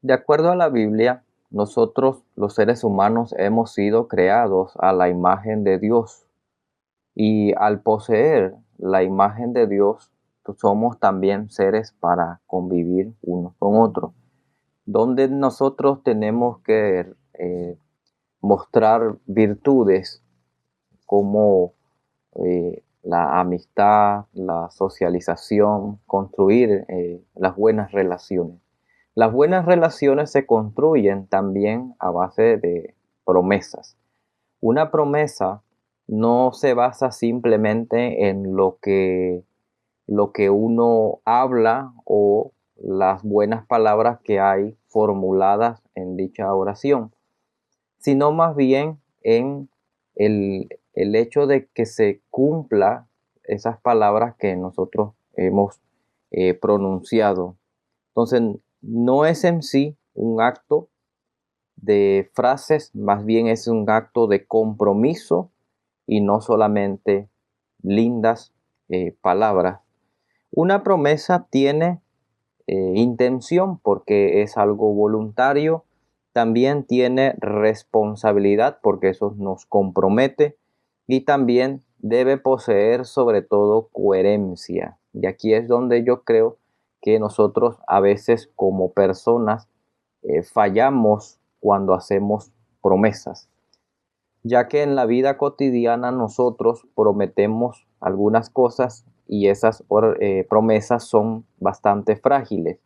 De acuerdo a la Biblia, nosotros los seres humanos hemos sido creados a la imagen de Dios y al poseer la imagen de Dios, pues somos también seres para convivir unos con otros, donde nosotros tenemos que mostrar virtudes como la amistad, la socialización, construir las buenas relaciones. Las buenas relaciones se construyen también a base de promesas. Una promesa no se basa simplemente en lo que uno habla o las buenas palabras que hay formuladas en dicha oración, sino más bien en el hecho de que se cumpla esas palabras que nosotros hemos pronunciado. Entonces, no es en sí un acto de frases, más bien es un acto de compromiso y no solamente lindas palabras. Una promesa tiene intención porque es algo voluntario, también tiene responsabilidad porque eso nos compromete y también debe poseer sobre todo coherencia. Y aquí es donde yo creo que nosotros a veces como personas fallamos cuando hacemos promesas, ya que en la vida cotidiana nosotros prometemos algunas cosas y esas promesas son bastante frágiles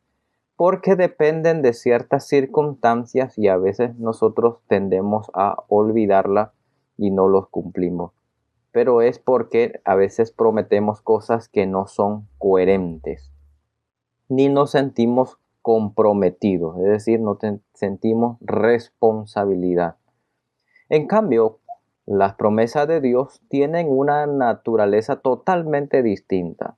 porque dependen de ciertas circunstancias y a veces nosotros tendemos a olvidarla y no los cumplimos. Pero es porque a veces prometemos cosas que no son coherentes, ni nos sentimos comprometidos, es decir, no sentimos responsabilidad. En cambio, las promesas de Dios tienen una naturaleza totalmente distinta.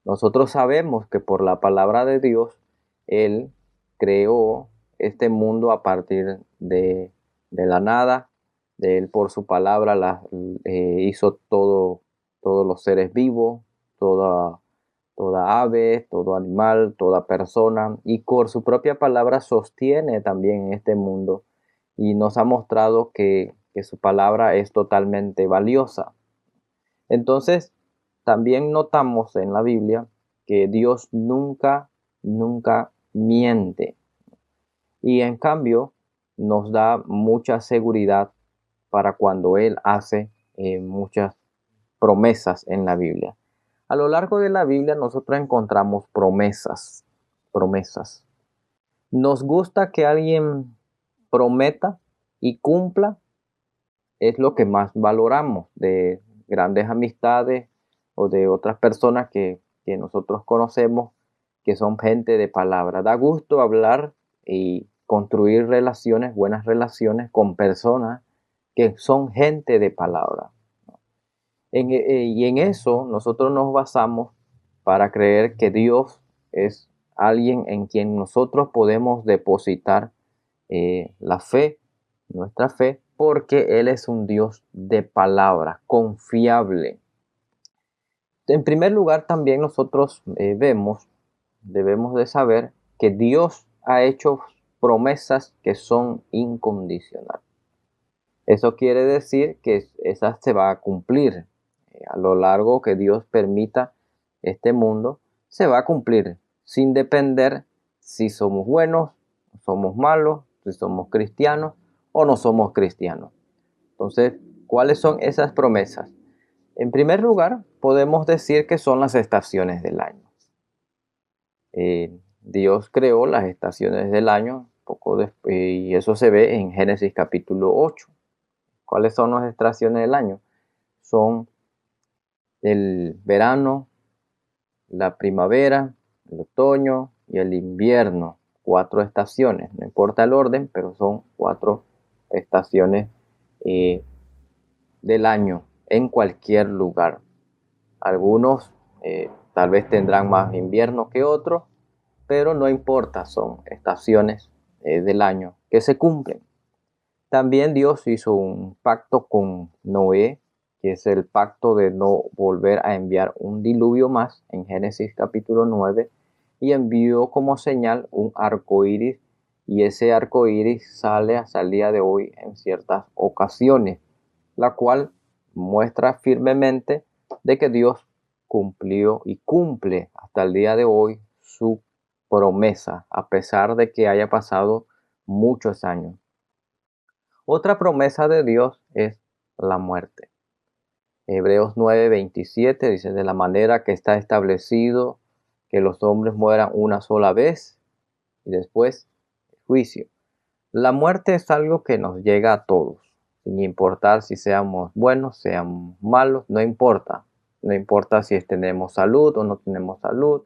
Nosotros sabemos que por la palabra de Dios, Él creó este mundo a partir de la nada. De Él por su palabra hizo todos los seres vivos, toda ave, todo animal, toda persona. Y por su propia palabra sostiene también este mundo. Y nos ha mostrado que su palabra es totalmente valiosa. Entonces, también notamos en la Biblia que Dios nunca miente. Y en cambio, nos da mucha seguridad para cuando Él hace muchas promesas en la Biblia. A lo largo de la Biblia nosotros encontramos promesas, promesas. Nos gusta que alguien prometa y cumpla, es lo que más valoramos de grandes amistades o de otras personas que nosotros conocemos que son gente de palabra. Da gusto hablar y construir relaciones, buenas relaciones con personas que son gente de palabra. Y en eso nosotros nos basamos para creer que Dios es alguien en quien nosotros podemos depositar la fe, nuestra fe, porque Él es un Dios de palabra, confiable. En primer lugar, también nosotros debemos de saber que Dios ha hecho promesas que son incondicionales. Eso quiere decir que esa se va a cumplir. A lo largo que Dios permita este mundo, se va a cumplir sin depender si somos buenos, somos malos, si somos cristianos o no somos cristianos. Entonces, ¿cuáles son esas promesas? En primer lugar, podemos decir que son las estaciones del año. Dios creó las estaciones del año poco después, y eso se ve en Génesis capítulo 8. ¿Cuáles son las estaciones del año? Son el verano, la primavera, el otoño y el invierno. 4 estaciones, no importa el orden, pero son 4 estaciones eh, del año en cualquier lugar. Algunos tal vez tendrán más invierno que otros, pero no importa, son estaciones del año que se cumplen. También Dios hizo un pacto con Noé, que es el pacto de no volver a enviar un diluvio más en Génesis capítulo 9, y envió como señal un arco iris y ese arco iris sale hasta el día de hoy en ciertas ocasiones, la cual muestra firmemente de que Dios cumplió y cumple hasta el día de hoy su promesa, a pesar de que haya pasado muchos años. Otra promesa de Dios es la muerte. Hebreos 9:27 dice: de la manera que está establecido que los hombres mueran una sola vez y después el juicio. La muerte es algo que nos llega a todos, sin importar si seamos buenos, seamos malos, no importa. No importa si tenemos salud o no tenemos salud,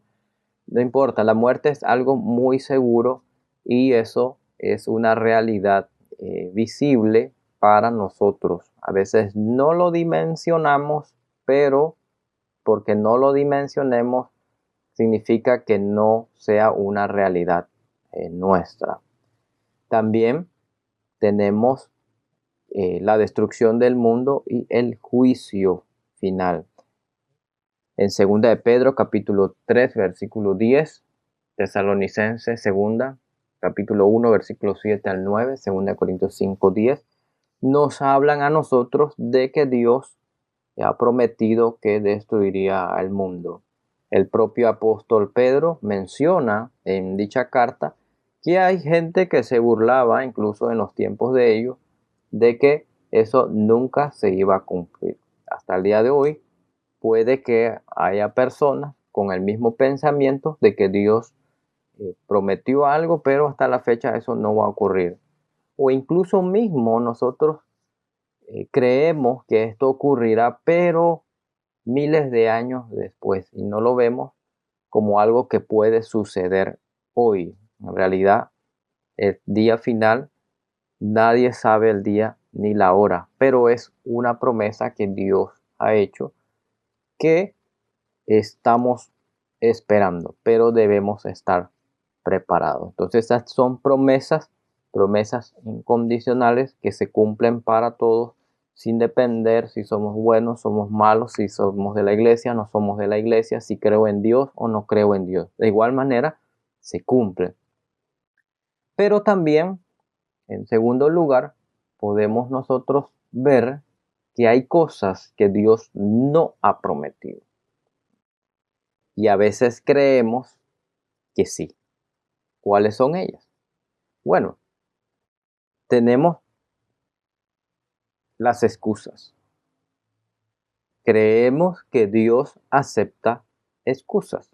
no importa. La muerte es algo muy seguro y eso es una realidad visible para nosotros. A veces no lo dimensionamos, pero porque no lo dimensionemos significa que no sea una realidad nuestra. También tenemos la destrucción del mundo y el juicio final. En 2 de Pedro, capítulo 3, versículo 10, Tesalonicenses, 2, capítulo 1, versículo 7 al 9, 2 de Corintios 5, 10, nos hablan a nosotros de que Dios ha prometido que destruiría al mundo. El propio apóstol Pedro menciona en dicha carta que hay gente que se burlaba, incluso en los tiempos de ellos, de que eso nunca se iba a cumplir. Hasta el día de hoy puede que haya personas con el mismo pensamiento de que Dios prometió algo, pero hasta la fecha eso no va a ocurrir. O incluso mismo nosotros creemos que esto ocurrirá, pero miles de años después, y no lo vemos como algo que puede suceder hoy. En realidad, el día final, nadie sabe el día ni la hora, pero es una promesa que Dios ha hecho que estamos esperando, pero debemos estar preparados. Entonces, estas son promesas incondicionales que se cumplen para todos, sin depender si somos buenos, somos malos, si somos de la iglesia, no somos de la iglesia, si creo en Dios o no creo en Dios. De igual manera, se cumple. Pero también, en segundo lugar, podemos nosotros ver que hay cosas que Dios no ha prometido. Y a veces creemos que sí. ¿Cuáles son ellas? Bueno, tenemos las excusas. Creemos que Dios acepta excusas.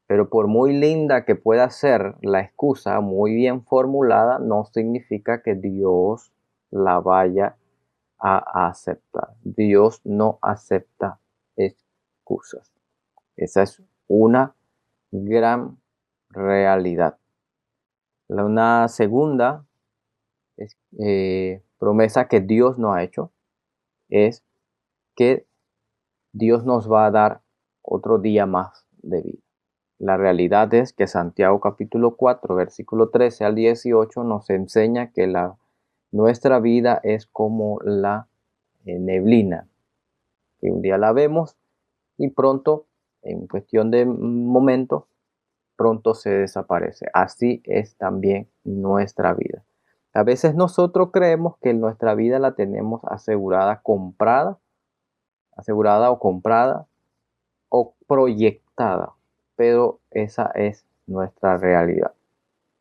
Pero por muy linda que pueda ser la excusa, muy bien formulada, no significa que Dios la vaya a aceptar. Dios no acepta excusas. Esa es una gran realidad. Una segunda promesa que Dios no ha hecho es que Dios nos va a dar otro día más de vida. La realidad es que Santiago capítulo 4, versículo 13 al 18 nos enseña que nuestra vida es como la neblina, que un día la vemos y pronto, en cuestión de momentos, pronto se desaparece. Así es también nuestra vida. A veces nosotros creemos que nuestra vida la tenemos asegurada o comprada o proyectada, pero esa es nuestra realidad.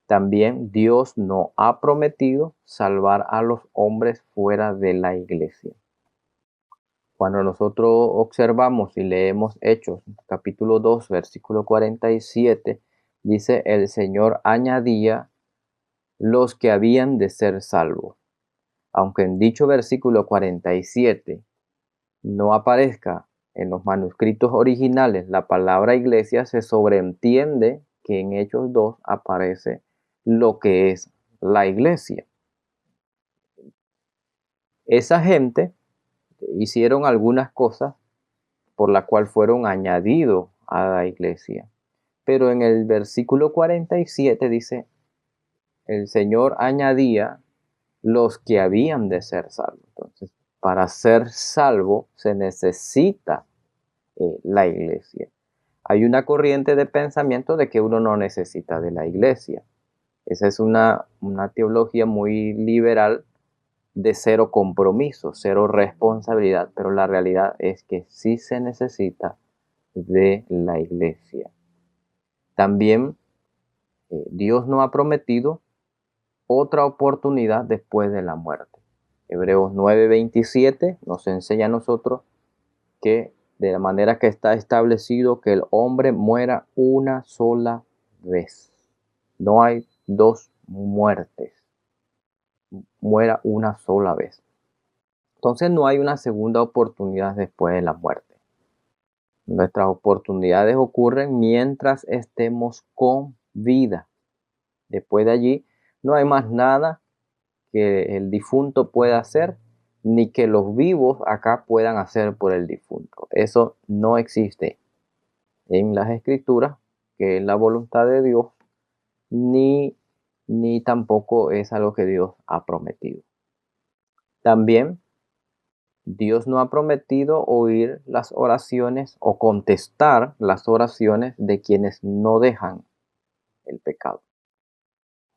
También Dios no ha prometido salvar a los hombres fuera de la iglesia. Cuando nosotros observamos y leemos Hechos, capítulo 2, versículo 47, dice: el Señor añadía los que habían de ser salvos. Aunque en dicho versículo 47 no aparezca en los manuscritos originales la palabra iglesia, se sobreentiende que en Hechos 2 aparece lo que es la iglesia. Esa gente hicieron algunas cosas por la cual fueron añadidos a la iglesia. Pero en el versículo 47 dice: el Señor añadía los que habían de ser salvos. Entonces, para ser salvo se necesita la iglesia. Hay una corriente de pensamiento de que uno no necesita de la iglesia. Esa es una teología muy liberal de cero compromiso, cero responsabilidad, pero la realidad es que sí se necesita de la iglesia. También Dios nos ha prometido otra oportunidad después de la muerte. Hebreos 9:27 nos enseña a nosotros que de la manera que está establecido que el hombre muera una sola vez. No hay dos muertes, muera una sola vez. Entonces no hay una segunda oportunidad después de la muerte. Nuestras oportunidades ocurren mientras estemos con vida. Después de allí no hay más nada que el difunto pueda hacer, ni que los vivos acá puedan hacer por el difunto. Eso no existe en las escrituras, que es la voluntad de Dios, ni tampoco es algo que Dios ha prometido. También Dios no ha prometido oír las oraciones o contestar las oraciones de quienes no dejan el pecado.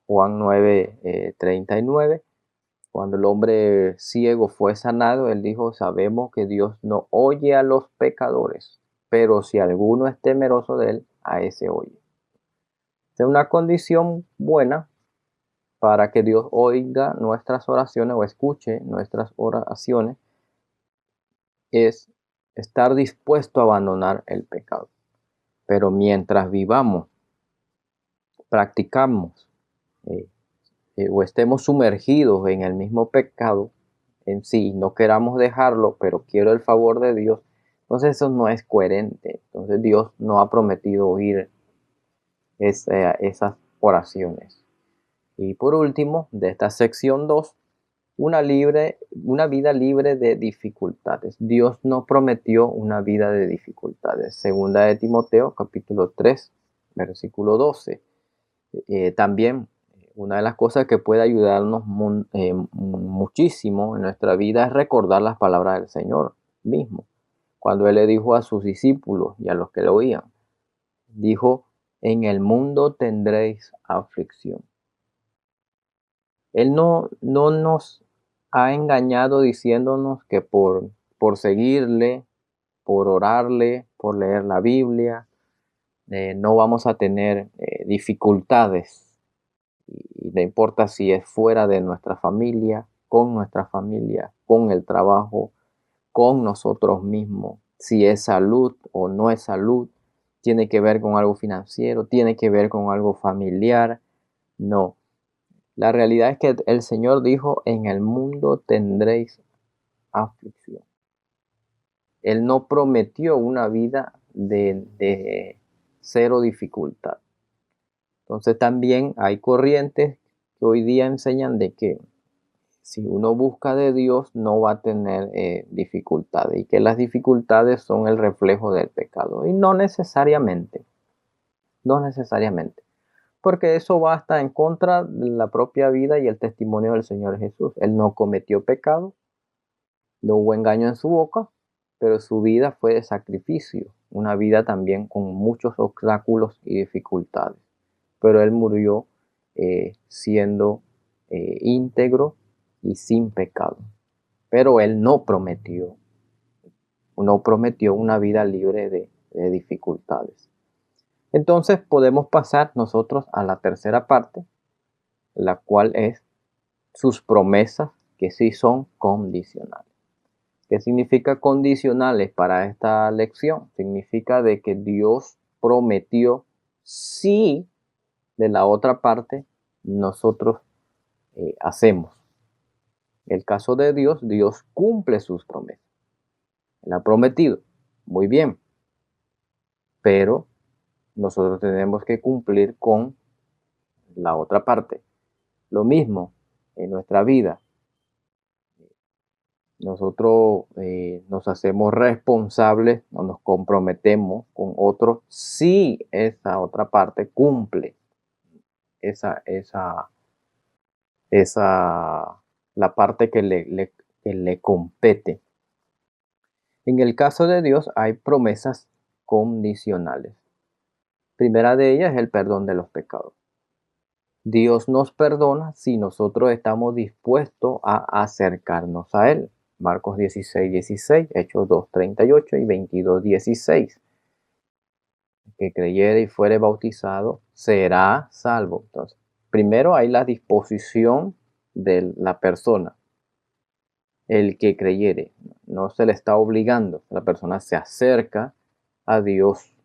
Juan 9:39, cuando el hombre ciego fue sanado, él dijo, sabemos que Dios no oye a los pecadores, pero si alguno es temeroso de él, a ese oye. Es una condición buena para que Dios oiga nuestras oraciones o escuche nuestras oraciones, es estar dispuesto a abandonar el pecado. Pero mientras vivamos, practicamos o estemos sumergidos en el mismo pecado en sí, no queramos dejarlo, pero quiero el favor de Dios, entonces eso no es coherente. Entonces Dios no ha prometido oír esas oraciones. Y por último, de esta sección 2, una vida libre de dificultades. Dios no prometió una vida de dificultades. Segunda de Timoteo, capítulo 3, versículo 12. También una de las cosas que puede ayudarnos muchísimo en nuestra vida es recordar las palabras del Señor mismo. Cuando Él le dijo a sus discípulos y a los que lo oían, dijo, en el mundo tendréis aflicción. Él no nos ha engañado diciéndonos que por seguirle, por orarle, por leer la Biblia, no vamos a tener dificultades. Y no importa si es fuera de nuestra familia, con el trabajo, con nosotros mismos, si es salud o no es salud, tiene que ver con algo financiero, tiene que ver con algo familiar. No, la realidad es que el Señor dijo, en el mundo tendréis aflicción. Él no prometió una vida de cero dificultad. Entonces también hay corrientes que hoy día enseñan de que si uno busca de Dios no va a tener dificultades y que las dificultades son el reflejo del pecado. Y no necesariamente, porque eso va hasta en contra de la propia vida y el testimonio del Señor Jesús. Él no cometió pecado, no hubo engaño en su boca, pero su vida fue de sacrificio, una vida también con muchos obstáculos y dificultades. Pero Él murió siendo íntegro y sin pecado. Pero Él no prometió una vida libre de dificultades. Entonces podemos pasar nosotros a la tercera parte, la cual es sus promesas que sí son condicionales. ¿Qué significa condicionales para esta lección? Significa de que Dios prometió si de la otra parte nosotros hacemos. En el caso de Dios, Dios cumple sus promesas. Él ha prometido, muy bien, pero nosotros tenemos que cumplir con la otra parte. Lo mismo en nuestra vida. Nosotros nos hacemos responsables o nos comprometemos con otros si esa otra parte cumple la parte que le compete. En el caso de Dios hay promesas condicionales. Primera de ellas es el perdón de los pecados. Dios nos perdona si nosotros estamos dispuestos a acercarnos a Él. Marcos 16:16, Hechos 2:38 y 22:16. El que creyere y fuere bautizado será salvo. Entonces, primero hay la disposición de la persona. El que creyere, no se le está obligando, la persona se acerca a Dios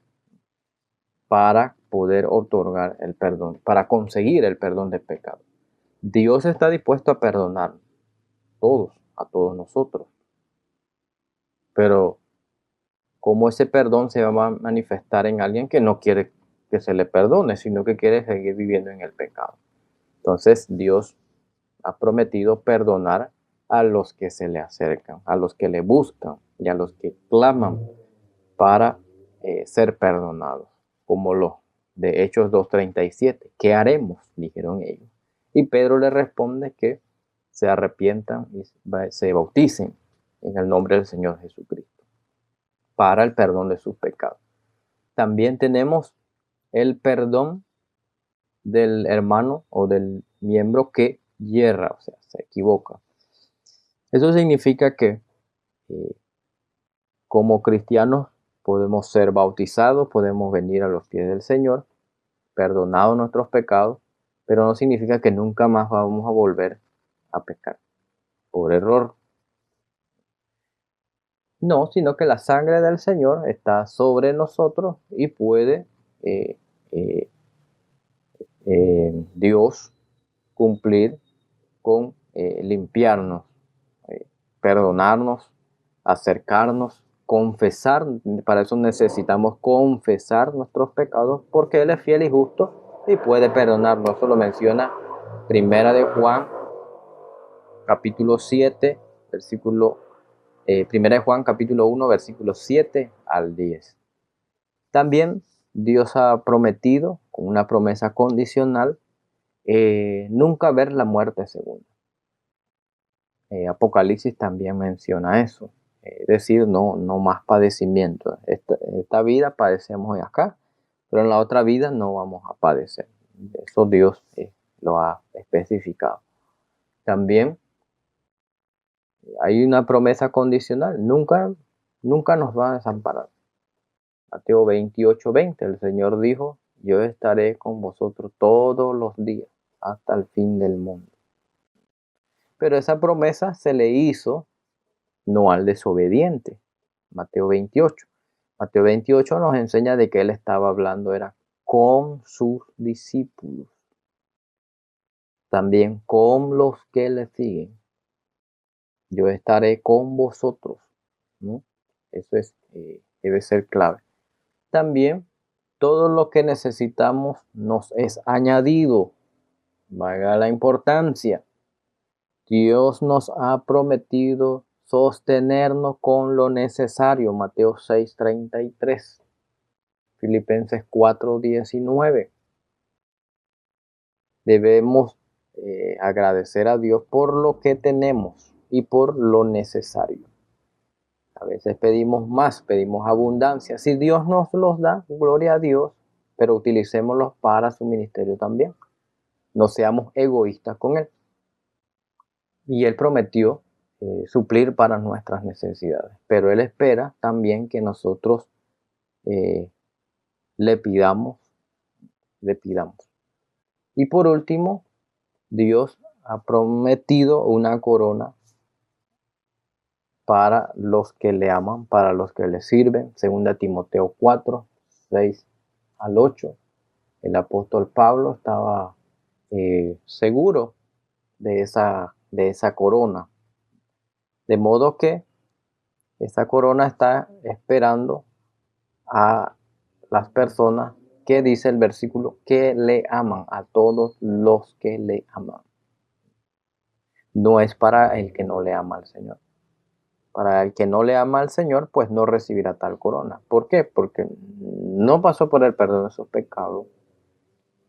para poder otorgar el perdón, para conseguir el perdón del pecado. Dios está dispuesto a perdonar a todos nosotros, pero ¿cómo ese perdón se va a manifestar en alguien que no quiere que se le perdone, sino que quiere seguir viviendo en el pecado? Entonces Dios ha prometido perdonar a los que se le acercan, a los que le buscan y a los que claman para ser perdonados, como los de Hechos 2:37. ¿Qué haremos?, dijeron ellos. Y Pedro le responde que se arrepientan y se bauticen en el nombre del Señor Jesucristo para el perdón de sus pecados. También tenemos el perdón del hermano o del miembro que yerra, o sea, se equivoca. Eso significa que como cristianos podemos ser bautizados, podemos venir a los pies del Señor, perdonados nuestros pecados, pero no significa que nunca más vamos a volver a pecar por error. No, sino que la sangre del Señor está sobre nosotros y puede eh, eh, Dios cumplir con limpiarnos, perdonarnos, acercarnos, confesar. Para eso necesitamos confesar nuestros pecados, porque Él es fiel y justo y puede perdonarnos. Eso lo menciona Primera de Juan, capítulo 7, Primera de Juan, capítulo 1, versículos 7 al 10. También Dios ha prometido, con una promesa condicional, nunca ver la muerte segunda. Apocalipsis también menciona eso, es decir, no más padecimiento. Esta vida padecemos acá, pero en la otra vida no vamos a padecer. Eso Dios lo ha especificado. También hay una promesa condicional, nunca nos va a desamparar. Mateo 28:20, el Señor dijo: yo estaré con vosotros todos los días hasta el fin del mundo. Pero esa promesa se le hizo no al desobediente. Mateo 28. Mateo 28 nos enseña de que Él estaba hablando era con sus discípulos. También con los que le siguen. Yo estaré con vosotros, ¿no? Eso debe ser clave. También todo lo que necesitamos nos es añadido. Valga la importancia. Dios nos ha prometido sostenernos con lo necesario. Mateo 6:33. Filipenses 4:19. Debemos agradecer a Dios por lo que tenemos y por lo necesario. A veces pedimos más, pedimos abundancia. Si Dios nos los da, gloria a Dios, pero utilicémoslos para su ministerio también. No seamos egoístas con Él. Y Él prometió suplir para nuestras necesidades, pero Él espera también que nosotros le pidamos. Y por último, Dios ha prometido una corona para los que le aman, para los que le sirven. 2 Timoteo 4:6-8. El apóstol Pablo estaba seguro de esa corona. De modo que esa corona está esperando a las personas que dice el versículo que le aman, a todos los que le aman. No es para el que no le ama al Señor. Para el que no le ama al Señor, pues no recibirá tal corona. ¿Por qué? Porque no pasó por el perdón de sus pecados,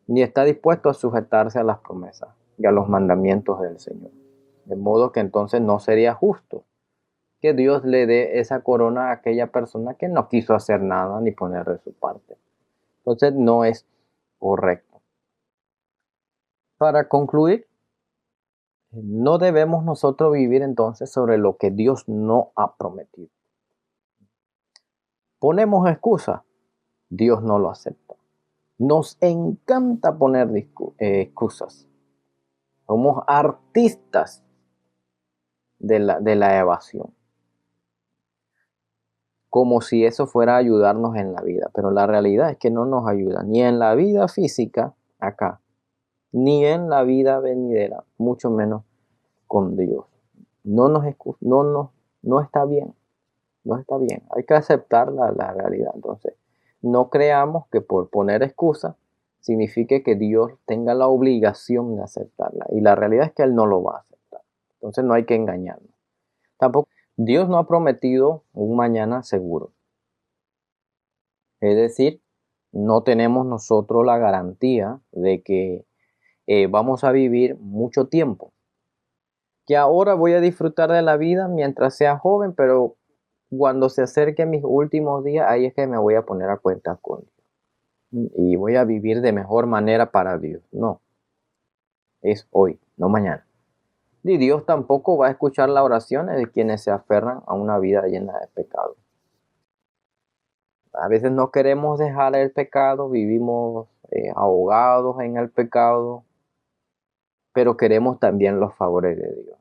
ni está dispuesto a sujetarse a las promesas y a los mandamientos del Señor. De modo que entonces no sería justo que Dios le dé esa corona a aquella persona que no quiso hacer nada ni poner de su parte. Entonces no es correcto. Para concluir, no debemos nosotros vivir entonces sobre lo que Dios no ha prometido. Ponemos excusas, Dios no lo acepta. Nos encanta poner excusas. Somos artistas de la evasión. Como si eso fuera a ayudarnos en la vida. Pero la realidad es que no nos ayuda ni en la vida física acá, ni en la vida venidera, mucho menos con Dios. No está bien. No está bien. Hay que aceptar la realidad. Entonces, no creamos que por poner excusas signifique que Dios tenga la obligación de aceptarla. Y la realidad es que Él no lo va a aceptar. Entonces no hay que engañarnos. Tampoco, Dios no ha prometido un mañana seguro. Es decir, no tenemos nosotros la garantía de que vamos a vivir mucho tiempo. Que ahora voy a disfrutar de la vida mientras sea joven, pero cuando se acerque mis últimos días, ahí es que me voy a poner a cuenta con Dios. Y voy a vivir de mejor manera para Dios. No, es hoy, no mañana. Y Dios tampoco va a escuchar las oraciones de quienes se aferran a una vida llena de pecado. A veces no queremos dejar el pecado, vivimos ahogados en el pecado, pero queremos también los favores de Dios.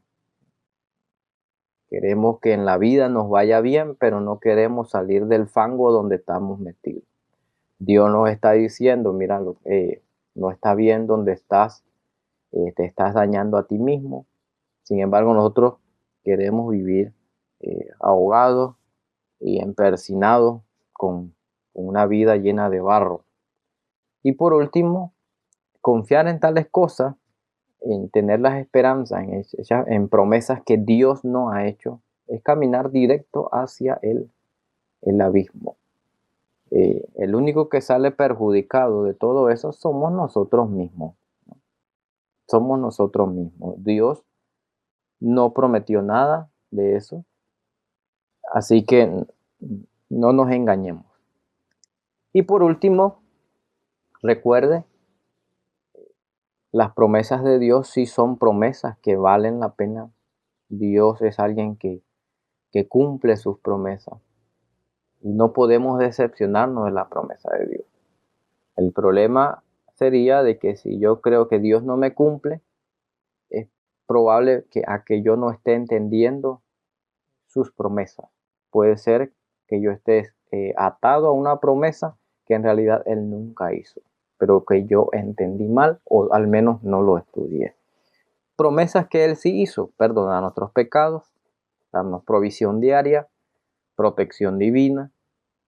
Queremos que en la vida nos vaya bien, pero no queremos salir del fango donde estamos metidos. Dios nos está diciendo, mira, no está bien donde estás, te estás dañando a ti mismo. Sin embargo, nosotros queremos vivir ahogados y empecinados con una vida llena de barro. Y por último, confiar en tales cosas, en tener las esperanzas, en promesas que Dios nos ha hecho, es caminar directo hacia el abismo. El único que sale perjudicado de todo eso somos nosotros mismos, ¿no? Somos nosotros mismos. Dios no prometió nada de eso, así que no nos engañemos. Y por último, recuerde, las promesas de Dios sí son promesas que valen la pena. Dios es alguien que cumple sus promesas y no podemos decepcionarnos de la promesa de Dios. El problema sería de que si yo creo que Dios no me cumple, es probable que yo no esté entendiendo sus promesas. Puede ser que yo esté atado a una promesa que en realidad Él nunca hizo, pero que yo entendí mal o al menos no lo estudié. Promesas que Él sí hizo: perdonar nuestros pecados, darnos provisión diaria, protección divina,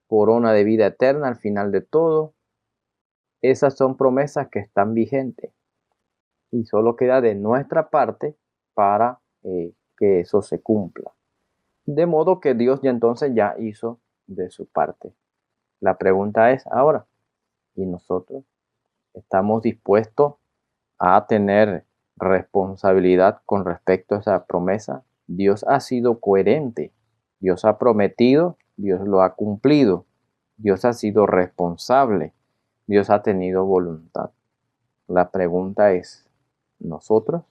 corona de vida eterna al final de todo. Esas son promesas que están vigentes y solo queda de nuestra parte para que eso se cumpla. De modo que Dios ya entonces ya hizo de su parte. La pregunta es ahora, ¿y nosotros estamos dispuestos a tener responsabilidad con respecto a esa promesa? Dios ha sido coherente. Dios ha prometido, Dios lo ha cumplido. Dios ha sido responsable. Dios ha tenido voluntad. La pregunta es, ¿nosotros